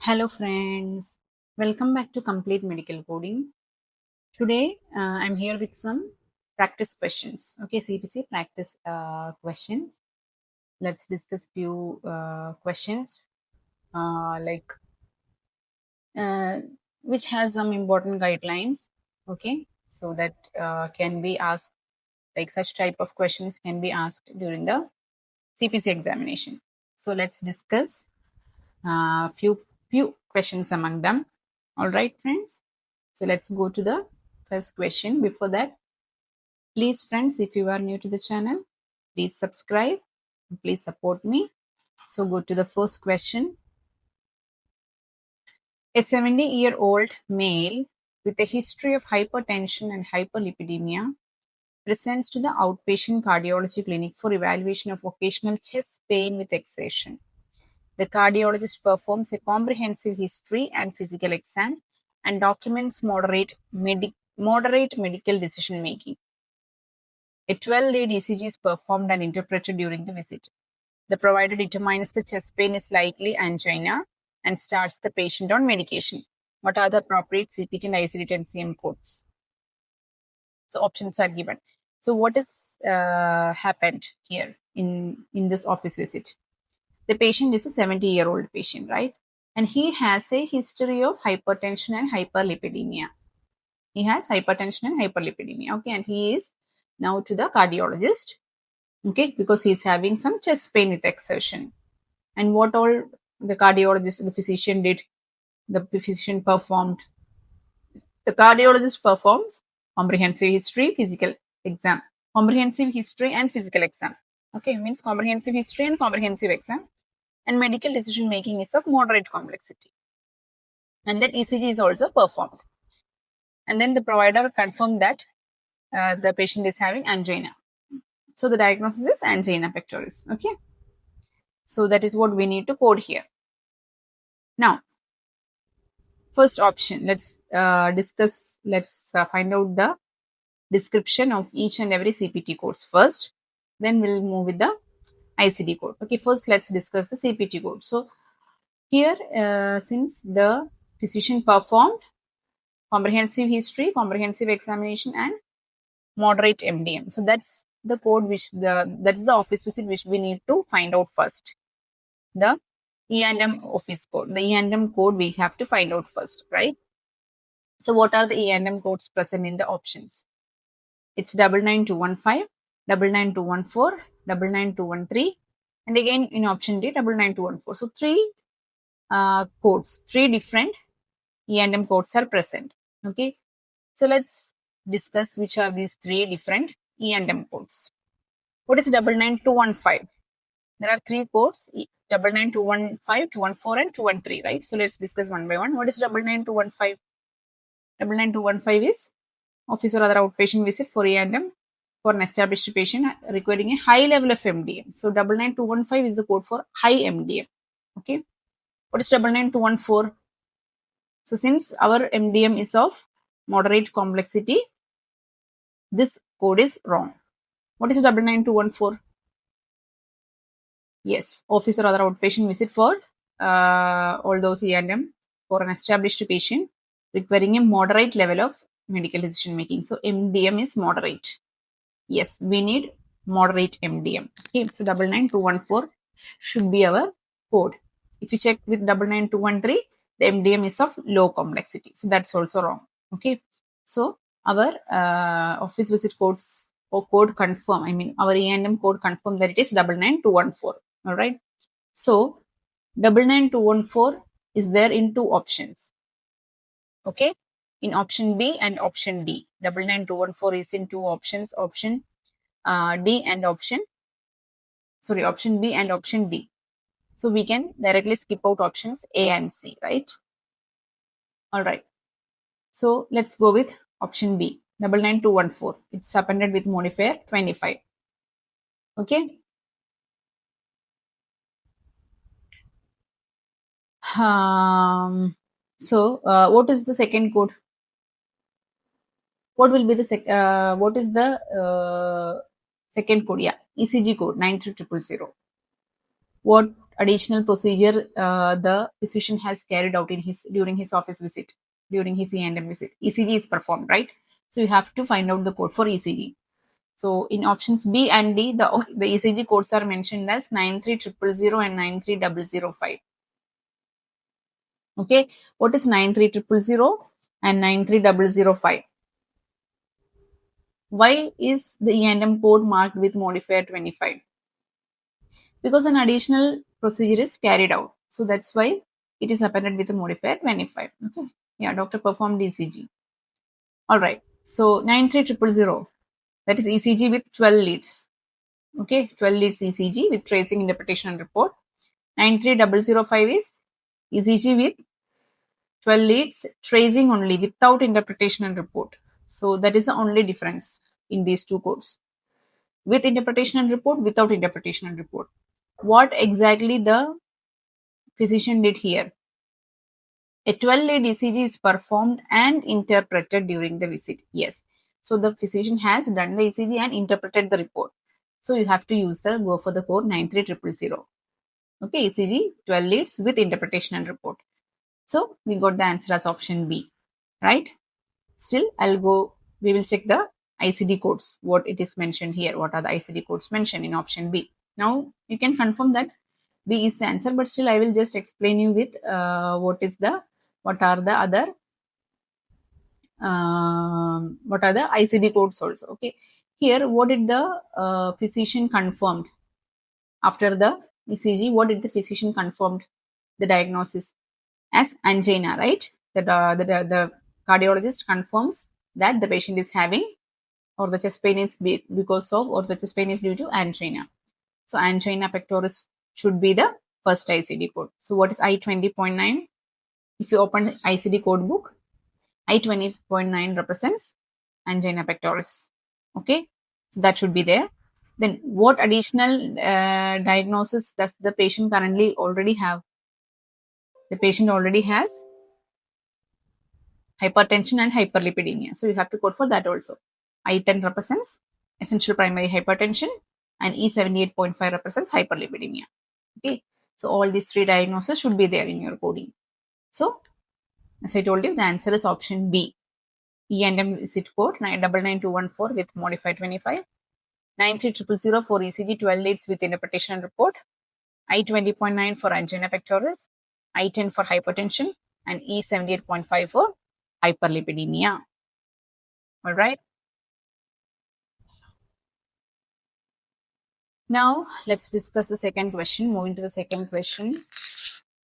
Hello friends, welcome back to Complete Medical Coding. Today I'm here with some practice questions. Okay, CPC practice questions. Let's discuss few questions like uh, which has some important guidelines. Okay, so that can be asked, like such type of questions can be asked during the CPC examination. So let's discuss few questions among them. All right, friends. So let's go to the first question. Before that, please, friends, if you are new to the channel, please subscribe. Please support me. So go to the first question. A 70-year-old male with a history of hypertension and hyperlipidemia presents to the outpatient cardiology clinic for evaluation of occasional chest pain with exertion. The cardiologist performs a comprehensive history and physical exam and documents moderate medical decision making. A 12-lead ECG is performed and interpreted during the visit. The provider determines the chest pain is likely angina and starts the patient on medication. What are the appropriate CPT and ICD-10-CM codes? So options are given. So what has happened here in this office visit? The patient is a 70-year-old patient, right? And he has a history of hypertension and hyperlipidemia. He has hypertension and hyperlipidemia. Okay, and he is now to the cardiologist. Okay, because he is having some chest pain with exertion. And what all the cardiologist, the physician did, the physician performed. The cardiologist performs comprehensive history, physical exam. Comprehensive history and physical exam. Okay, means comprehensive history and comprehensive exam. And medical decision making is of moderate complexity. And then ECG is also performed. And then the provider confirmed that the patient is having angina. So the diagnosis is angina pectoris. Okay. So that is what we need to code here. Now, first option, let's discuss, let's find out the description of each and every CPT codes first. Then we'll move with the ICD code. Okay, first let's discuss the CPT code. So here, since the physician performed comprehensive history, comprehensive examination, and moderate MDM. So that's the code that's the office visit which we need to find out first. The E&M office code. The E&M code we have to find out first, right? So what are the E&M codes present in the options? It's 99215, 99214, 99213, and again in option D 99214. So three codes, three different E&M codes are present. Okay, so let's discuss which are these three different E&M codes. What is 99215? There are three codes, 99215, 214 and 213, right? So let's discuss one by one. What is 99215? 99215 is office or other outpatient visit for E&M for an established patient requiring a high level of MDM. So 99215 is the code for high MDM. Okay. What is 99214? So since our MDM is of moderate complexity, this code is wrong. What is 99214? Yes, office or other outpatient visit for all those E&M for an established patient requiring a moderate level of medical decision making. So MDM is moderate. Yes, we need moderate MDM. Okay, so 99214 should be our code. If you check with 99213, the MDM is of low complexity. So that's also wrong. Okay, so our office visit codes or code confirm, our E&M code confirm that it is 99214. All right. So 99214 is there in two options. Okay. In option B and option D. 99214 is in two options, option D and option B and option D. So we can directly skip out options A and C, right? All right. So let's go with option B, 99214. It's appended with modifier 25. Okay. So what is the second code? What will be the what is the second code? Yeah, ECG code 93000. What additional procedure the physician has carried out during his office visit, during his E&M visit. ECG is performed, right? So you have to find out the code for ECG. So in options B and D, the ECG codes are mentioned as 93000 and 93005. Okay, what is 93000 and 93005? Why is the E&M code marked with modifier 25? Because an additional procedure is carried out. So that's why it is appended with a modifier 25. Okay. Yeah, doctor performed ECG. All right. So 93000, that is ECG with 12 leads. Okay, 12 leads ECG with tracing, interpretation, and report. 93005 is ECG with 12 leads, tracing only without interpretation and report. So that is the only difference in these two codes. With interpretation and report, without interpretation and report. What exactly the physician did here? A 12-lead ECG is performed and interpreted during the visit. Yes. So the physician has done the ECG and interpreted the report. So you have to go for the code 93000. Okay, ECG 12 leads with interpretation and report. So we got the answer as option B, right? Still, we will check the ICD codes, what it is mentioned here. What are the ICD codes mentioned in option B? Now you can confirm that B is the answer, but still I will just explain you with what are the ICD codes also. Okay, here what did the physician confirmed after the ECG? What did the physician confirmed the diagnosis as angina, right? The cardiologist confirms that the patient is having, or the chest pain is because of, or the chest pain is due to angina. So angina pectoris should be the first ICD code. So what is I20.9? If you open the ICD code book, I20.9 represents angina pectoris. Okay, so that should be there. Then what additional diagnosis does the patient currently already have? The patient already has hypertension and hyperlipidemia. So you have to code for that also. I10 represents essential primary hypertension and E78.5 represents hyperlipidemia. Okay, so all these three diagnoses should be there in your coding. So as I told you, the answer is option B. E&M visit code 99214 with modified 25, 93000 for ECG 12 leads with interpretation and report, I20.9 for angina pectoris, I10 for hypertension, and E78.5 for hyperlipidemia. All right. Now let's discuss the second question. Moving to the second question.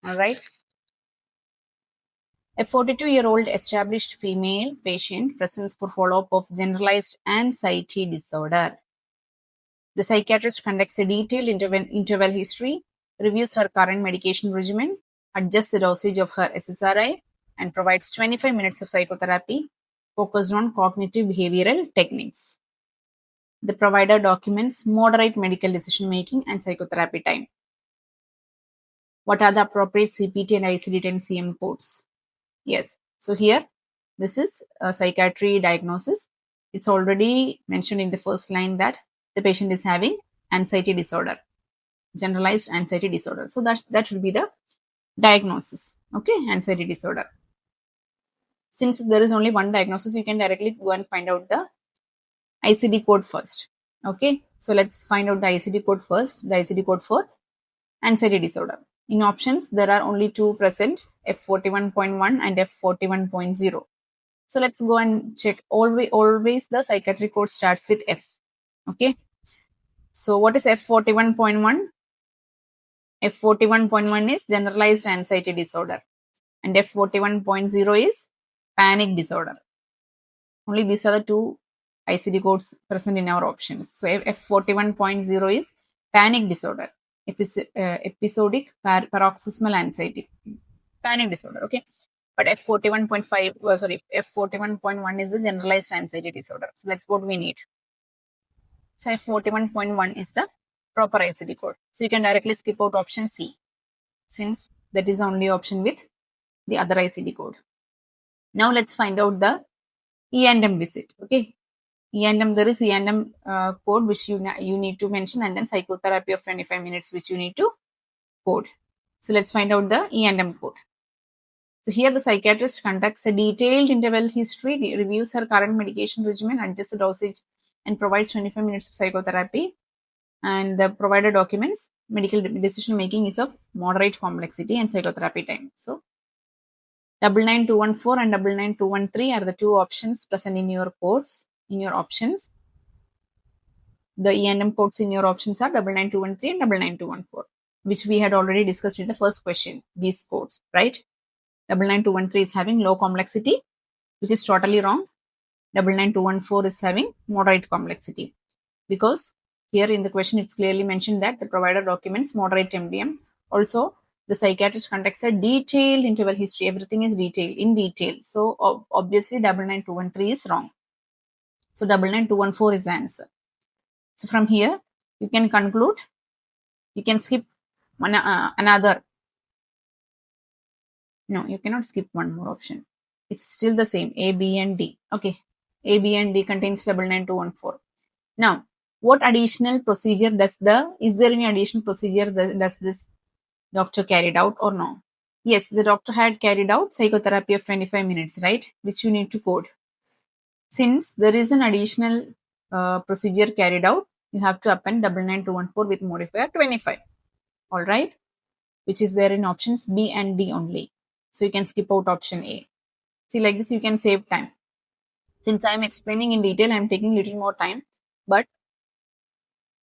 All right. A 42-year-old established female patient presents for follow-up of generalized anxiety disorder. The psychiatrist conducts a detailed interval history, reviews her current medication regimen, adjusts the dosage of her SSRI, and provides 25 minutes of psychotherapy focused on cognitive behavioral techniques. The provider documents moderate medical decision-making and psychotherapy time. What are the appropriate CPT and ICD-10 CM codes? Yes. So here, this is a psychiatry diagnosis. It's already mentioned in the first line that the patient is having anxiety disorder, generalized anxiety disorder. So that should be the diagnosis. Okay, anxiety disorder. Since there is only one diagnosis, you can directly go and find out the ICD code first. Okay, so let's find out the ICD code first. The ICD code for anxiety disorder. In options, there are only two present, F41.1 and F41.0. So let's go and check. Always the psychiatric code starts with F. Okay. So what is F41.1? F41.1 is generalized anxiety disorder. And F41.0 is panic disorder. Only these are the two ICD codes present in our options. So F41.0 is panic disorder. Episodic paroxysmal anxiety, panic disorder. Okay, but F41.1 is the generalized anxiety disorder. So that's what we need. So F41.1 is the proper ICD code. So you can directly skip out option C, since that is the only option with the other ICD code. Now let's find out the E&M visit. Okay, E&M, there is E&M code which you need to mention, and then psychotherapy of 25 minutes which you need to code. So let's find out the E&M code. So here the psychiatrist conducts a detailed interval history, reviews her current medication regimen, adjusts the dosage, and provides 25 minutes of psychotherapy. And the provided documents, medical decision making is of moderate complexity and psychotherapy time. So 99214 and 99213 are the two options present in your codes, in your options. The E&M codes in your options are 99213 and 99214, which we had already discussed in the first question, these codes, right? 99213 is having low complexity, which is totally wrong. 99214 is having moderate complexity, because here in the question it's clearly mentioned that the provider documents moderate MDM. Also, the psychiatrist conducts a detailed interval history. Everything is detailed, in detail. So obviously 99213 is wrong. So 99214 is the answer. So from here, you can conclude, you can skip another. No, you cannot skip one more option. It's still the same, A, B, and D. Okay, A, B, and D contains 99214. Now, what additional procedure is there any additional procedure does this doctor carried out or no? Yes, the doctor had carried out psychotherapy of 25 minutes, right? Which you need to code. Since there is an additional procedure carried out, you have to append 99214 with modifier 25. All right, which is there in options B and D only. So you can skip out option A. See, like this you can save time. Since I am explaining in detail, I am taking little more time. But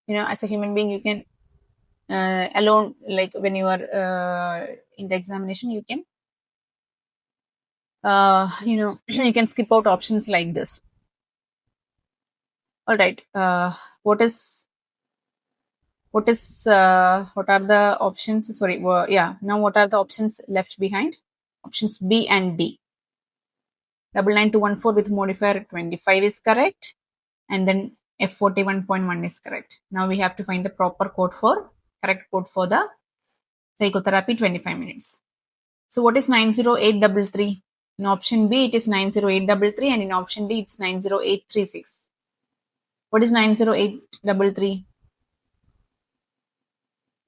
as a human being, you can alone, like when you are in the examination, you can you can skip out options like this. All right, what are the options? Sorry, now what are the options left behind? Options B and D. 99214 with modifier 25 is correct, and then F41.1 is correct. Now we have to find the proper code for correct code for the psychotherapy 25 minutes. So what is 90833? In option B it is 90833, and in option D it's 90836. What is 90833?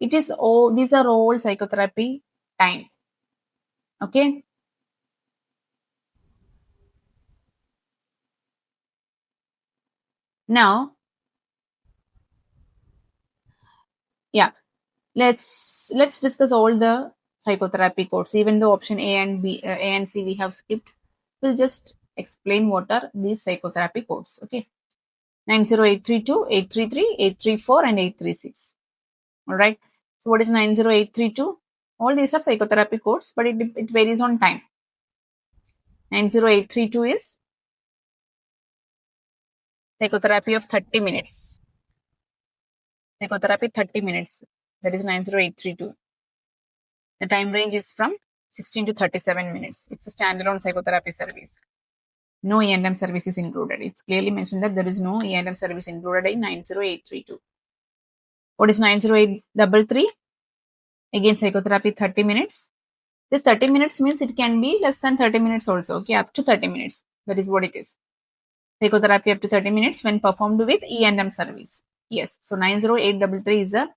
It is all, these are all psychotherapy time. Okay. Now, let's discuss all the psychotherapy codes. Even though option A and C we have skipped, we'll just explain what are these psychotherapy codes. Okay, 90832, 833, 834, and 836. All right. So what is 90832? All these are psychotherapy codes, but it varies on time. 90832 is psychotherapy of 30 minutes. Psychotherapy 30 minutes. That is 90832. The time range is from 16 to 37 minutes. It's a standalone psychotherapy service. No E&M service is included. It's clearly mentioned that there is no E&M service included in 90832. What is 90833? Again, psychotherapy 30 minutes. This 30 minutes means it can be less than 30 minutes also. Okay, up to 30 minutes. That is what it is. Psychotherapy up to 30 minutes when performed with E&M service. Yes, so 90833 is a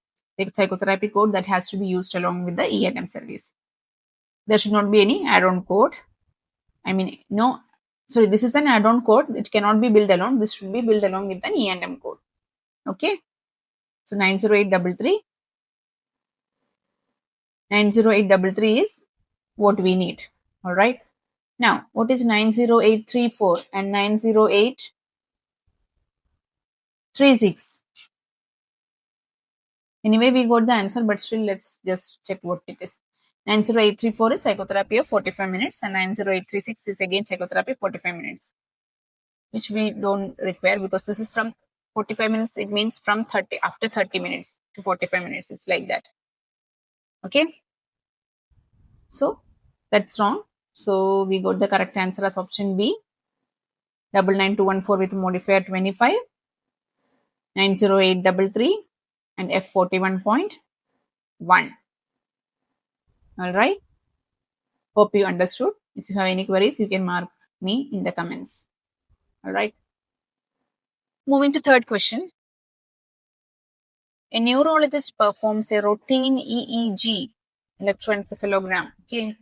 psychotherapy code that has to be used along with the E&M service. There should not be any add-on code. Sorry, this is an add-on code. It cannot be built alone. This should be built along with an E&M code. Okay. So 90833. 90833 is what we need. All right. Now, what is 90834 and 90836? Anyway, we got the answer, but still let's just check what it is. 90834 is psychotherapy of 45 minutes, and 90836 is again psychotherapy 45 minutes, which we don't require because this is from 45 minutes. It means from after 30 minutes to 45 minutes. It's like that. Okay. So that's wrong. So we got the correct answer as option B. 99214 with modifier 25, 90833, and F41.1. All right. Hope you understood. If you have any queries, you can mark me in the comments. All right. Moving to third question. A neurologist performs a routine EEG, electroencephalogram, okay,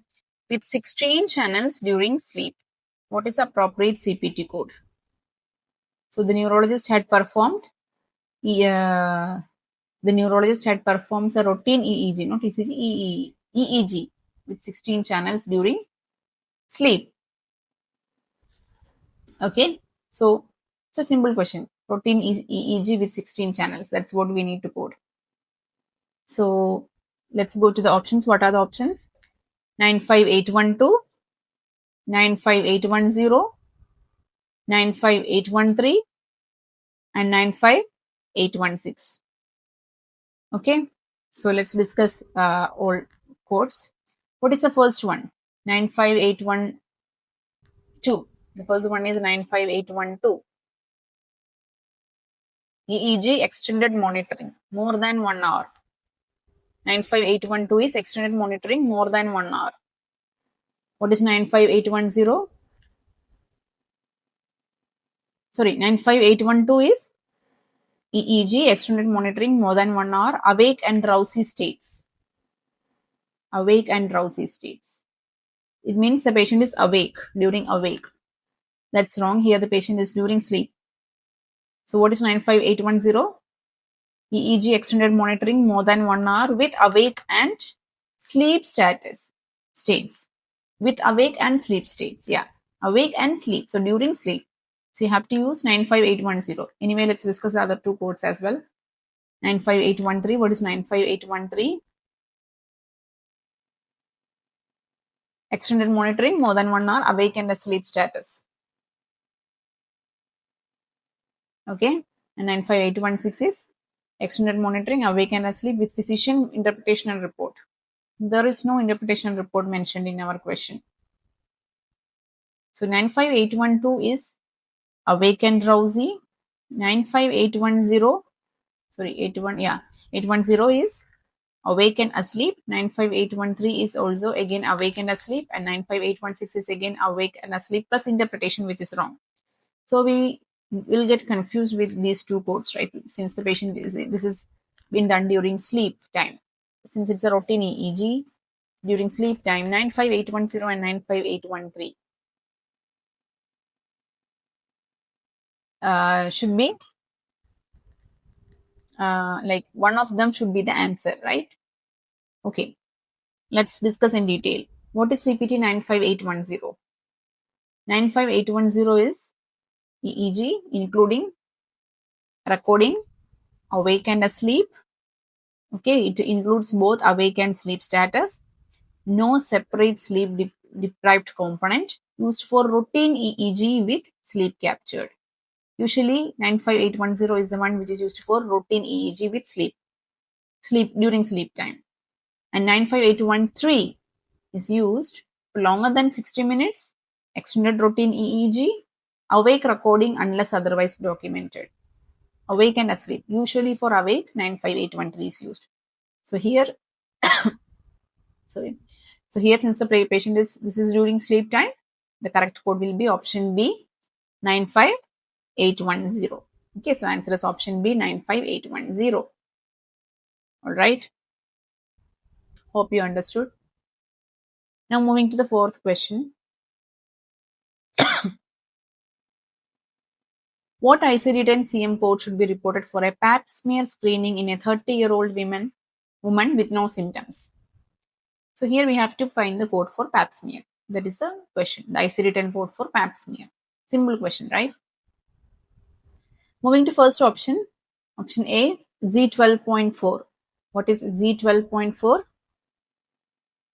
with 16 channels during sleep. What is the appropriate CPT code? So the neurologist had performed the neurologist had performed a routine EEG, not ECG, EEG with 16 channels during sleep. Okay, so it's a simple question. Routine EEG with 16 channels. That's what we need to code. So let's go to the options. What are the options? 95812, 95810, 95813, and 95816. Okay, so let's discuss all codes. What is the first one? 95812. The first one is 95812. EEG extended monitoring, more than 1 hour. 95812 is extended monitoring more than 1 hour. What is 95810? Sorry, 95812 is EEG extended monitoring more than 1 hour, awake and drowsy states. Awake and drowsy states. It means the patient is awake during awake. That's wrong. Here the patient is during sleep. So what is 95810? EEG extended monitoring more than 1 hour with awake and sleep states. With awake and sleep states. Yeah. Awake and sleep. So during sleep. So you have to use 95810. Anyway, let's discuss the other two codes as well. 95813. What is 95813? Extended monitoring more than 1 hour, awake and asleep status. Okay. And 95816 is extended monitoring, awake and asleep with physician interpretation and report. There is no interpretation and report mentioned in our question. So 95812 is awake and drowsy. 95810, sorry, 810 is awake and asleep. 95813 is also again awake and asleep, and 95816 is again awake and asleep plus interpretation, which is wrong. So we will get confused with these two codes, right? Since the patient this is been done during sleep time. Since it's a routine EEG during sleep time, 95810 and 95813 should be like one of them should be the answer, right? Okay, let's discuss in detail. What is CPT 95810? 95810 is EEG including recording awake and asleep. Okay, it includes both awake and sleep status. No separate sleep deprived component, used for routine EEG with sleep captured. Usually 95810 is the one which is used for routine EEG with sleep during sleep time. And 95813 is used for longer than 60 minutes, extended routine EEG, awake recording unless otherwise documented. Awake and asleep. Usually for awake, 95813 is used. So here, sorry. So here, since the patient this is during sleep time, the correct code will be option B, 95810. Okay, so answer is option B, 95810. All right. Hope you understood. Now moving to the fourth question. What ICD-10 CM code should be reported for a pap smear screening in a 30-year-old woman with no symptoms? So here we have to find the code for pap smear. That is the question. The ICD-10 code for pap smear. Simple question, right? Moving to first option. Option A, Z12.4. What is Z12.4?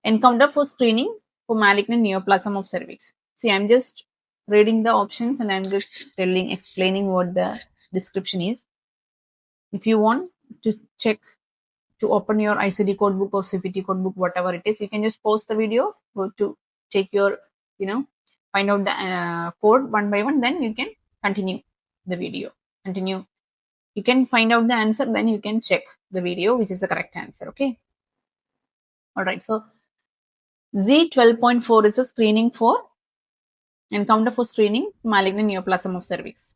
Encounter for screening for malignant neoplasm of cervix. See, I'm just reading the options and I'm just explaining what the description is. If you want to check, to open your ICD code book or CPT code book, whatever it is, you can just pause the video, go to take your, find out the code one by one, then you can continue the video. You can find out the answer, then you can check the video, which is the correct answer. Okay. All right. So Z12.4 is a screening for encounter for screening malignant neoplasm of cervix.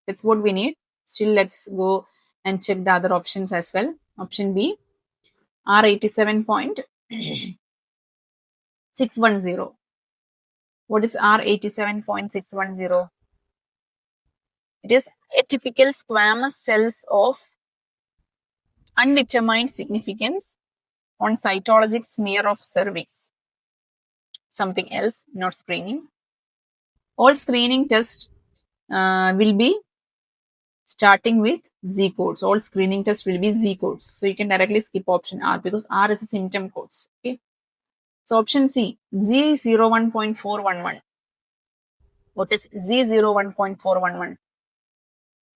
That's what we need. Still, let's go and check the other options as well. Option B, R87.610. What is R87.610? It is atypical squamous cells of undetermined significance on cytologic smear of cervix. Something else, not screening. All screening tests will be starting with Z codes. All screening tests will be Z codes. So you can directly skip option R because R is a symptom codes. Okay. So option C, Z01.411. What is Z01.411?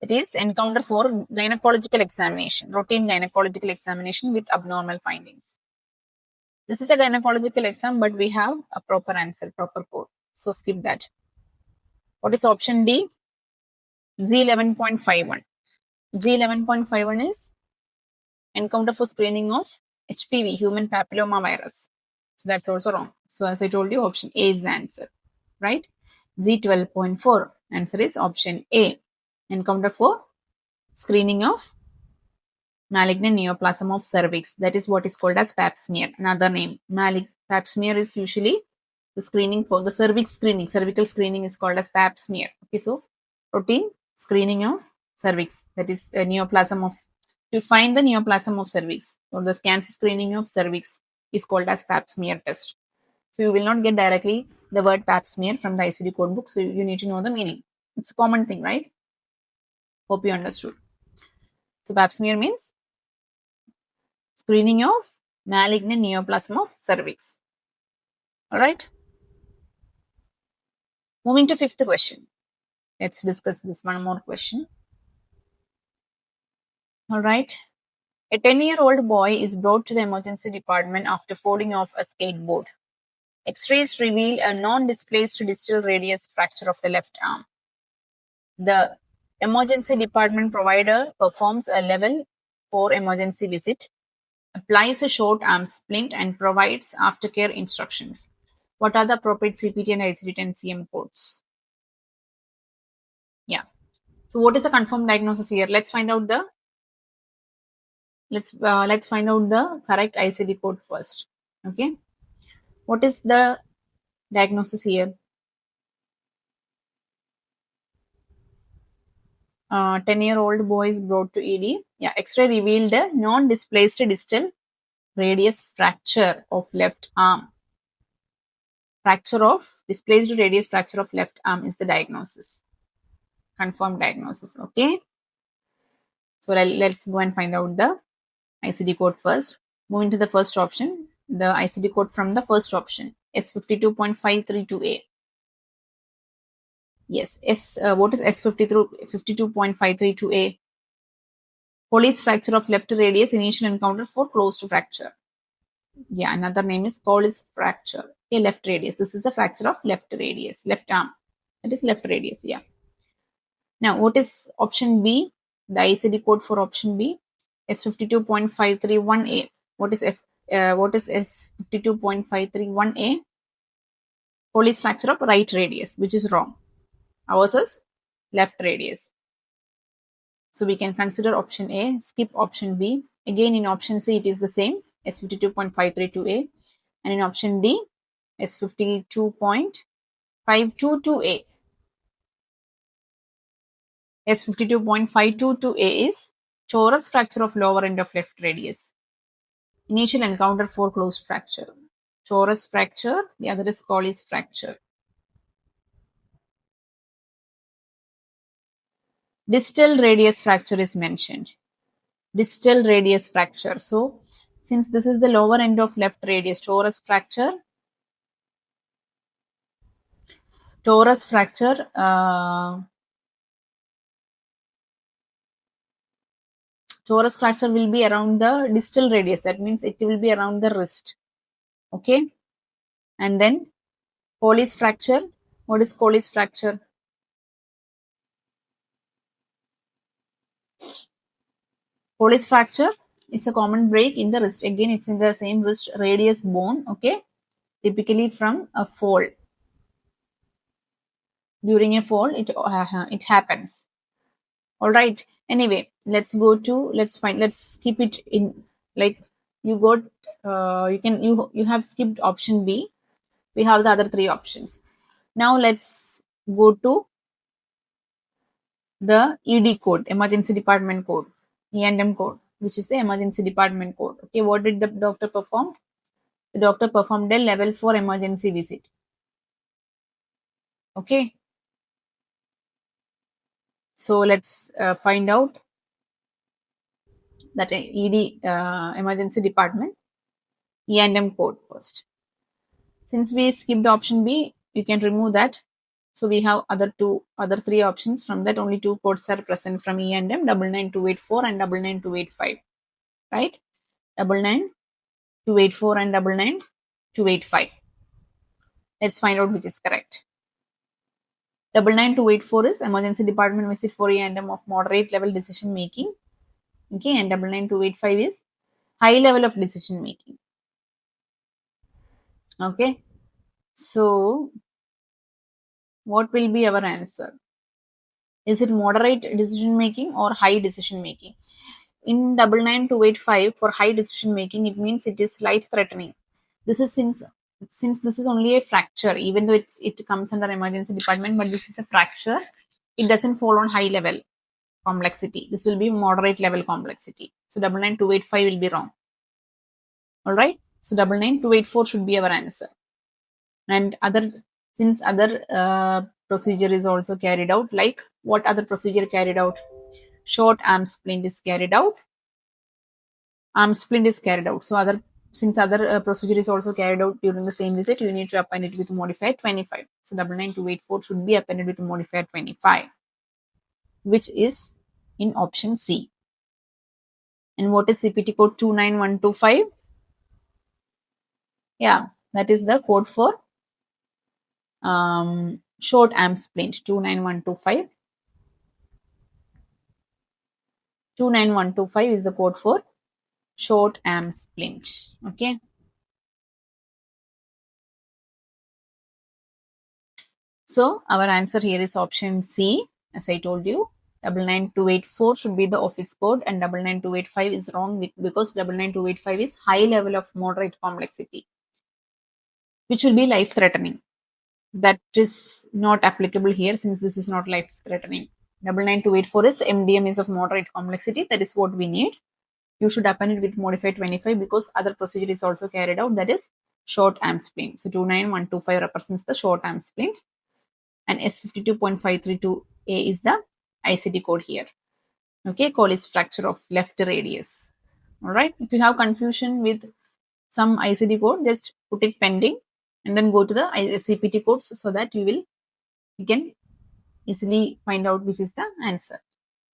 It is encounter for gynecological examination, routine gynecological examination with abnormal findings. This is a gynecological exam, but we have a proper answer, proper code. So skip that. What is option D? Z11.51. Z11.51 is encounter for screening of HPV, human papilloma virus. So that's also wrong. So as I told you, option A is the answer, right? Z12.4, answer is option A, encounter for screening of malignant neoplasm of cervix. That is what is called as pap smear. Another name, pap smear is usually the screening for the cervix screening. Cervical screening is called as pap smear. Okay, so routine screening of cervix, that is a neoplasm of, to find the neoplasm of cervix, or the cancer screening of cervix is called as pap smear test. So you will not get directly the word pap smear from the ICD code book. So you need to know the meaning. It's a common thing, right? Hope you understood. So pap smear means screening of malignant neoplasm of cervix. All right. Moving to fifth question. Let's discuss this one more question. All right. A 10-year-old boy is brought to the emergency department after falling off a skateboard. X-rays reveal a non-displaced distal radius fracture of the left arm. The emergency department provider performs a level 4 emergency visit, applies a short arm splint, and provides aftercare instructions. What are the appropriate CPT and ICD-10-CM codes? Yeah. So what is the confirmed diagnosis here? Let's find out the correct ICD code first. Okay. What is the diagnosis here? 10-year-old boy is brought to ED. Yeah, X-ray revealed a non-displaced distal radius fracture of left arm. Displaced radius fracture of left arm is the diagnosis. Confirmed diagnosis. Okay. So let's go and find out the ICD code first. Moving to the first option, the ICD code from the first option, S52.532A. Yes, what is S52.532A? Colles fracture of left radius, initial encounter for closed fracture. Yeah, another name is Colles fracture. Okay, left radius. This is the fracture of left radius, left arm. That is left radius. Yeah. Now, what is option B? The ICD code for option B, S52.531A. What is S52.531A? Colles fracture of right radius, which is wrong. Ours is left radius. So we can consider option A, skip option B. Again, in option C, it is the same, S52.532A. And in option D, S52.522A. S52.522A is torus fracture of lower end of left radius. Initial encounter for closed fracture. Torus fracture, the other is Colles fracture. Distal radius fracture is mentioned. Distal radius fracture. So, since this is the lower end of left radius, torus fracture will be around the distal radius. That means it will be around the wrist. Okay. And then Colles fracture. What is Colles fracture? Colles fracture is a common break in the wrist. Again, it's in the same wrist radius bone. Okay. Typically from a fall. During a fall, it happens. All right. Anyway, let's keep it in, like, you got, you have skipped option B. We have the other three options. Now let's go to the ED code, emergency department code, E&M code, which is the emergency department code. Okay, what did the doctor perform? The doctor performed a level 4 emergency visit. Okay, so let's find out that ED, emergency department E&M code first. Since we skipped option B, you can remove that. So we have other three options. From that, only two codes are present from E&M: 99284 and 99285. Right? 99284 and 99285. Let's find out which is correct. 99284 is emergency department visit for E&M of moderate level decision making. Okay, and 99285 is high level of decision making. Okay, so what will be our answer? Is it moderate decision making or high decision making? In 99285, for high decision making, it means it is life threatening. This is since this is only a fracture, even though it comes under emergency department, but this is a fracture. It doesn't fall on high level complexity. This will be moderate level complexity. So 99285 will be wrong. All right. So 99284 should be our answer. And since other procedure is also carried out, like what other procedure carried out? Short arm splint is carried out. Arm splint is carried out. So since other procedure is also carried out during the same visit, you need to append it with modifier 25. So 99284 should be appended with modifier 25, which is in option C. And what is CPT code 29125? Yeah, that is the code for short arm splint 29125. 29125 is the code for short arm splint. Okay. So our answer here is option C. As I told you, 99284 should be the office code, and 99285 is wrong because 99285 is high level of moderate complexity, which will be life threatening. That is not applicable here since this is not life threatening. 99284 is MDM is of moderate complexity. That is what we need. You should append it with modifier 25 because other procedure is also carried out, that is short arm splint. So 29125 represents the short arm splint, and S52.532A is the ICD code here. Okay, call is fracture of left radius. All right. If you have confusion with some ICD code, just put it pending and then go to the CPT codes so that you can easily find out which is the answer.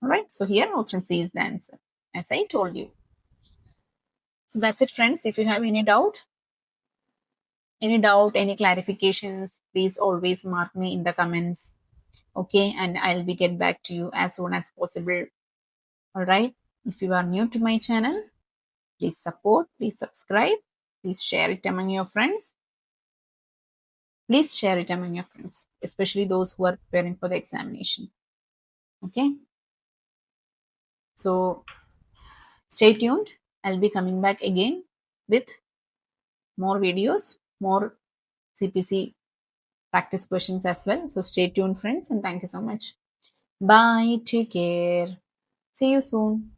All right. So here option C is the answer, as I told you. So that's it, friends. If you have any doubt, any clarifications, please always mark me in the comments. Okay, and I'll be get back to you as soon as possible. All right. If you are new to my channel, please support, please subscribe, please share it among your friends. Please share it among your friends, especially those who are preparing for the examination. Okay. So stay tuned. I'll be coming back again with more videos, more CPC practice questions as well. So stay tuned, friends, and thank you so much. Bye. Take care. See you soon.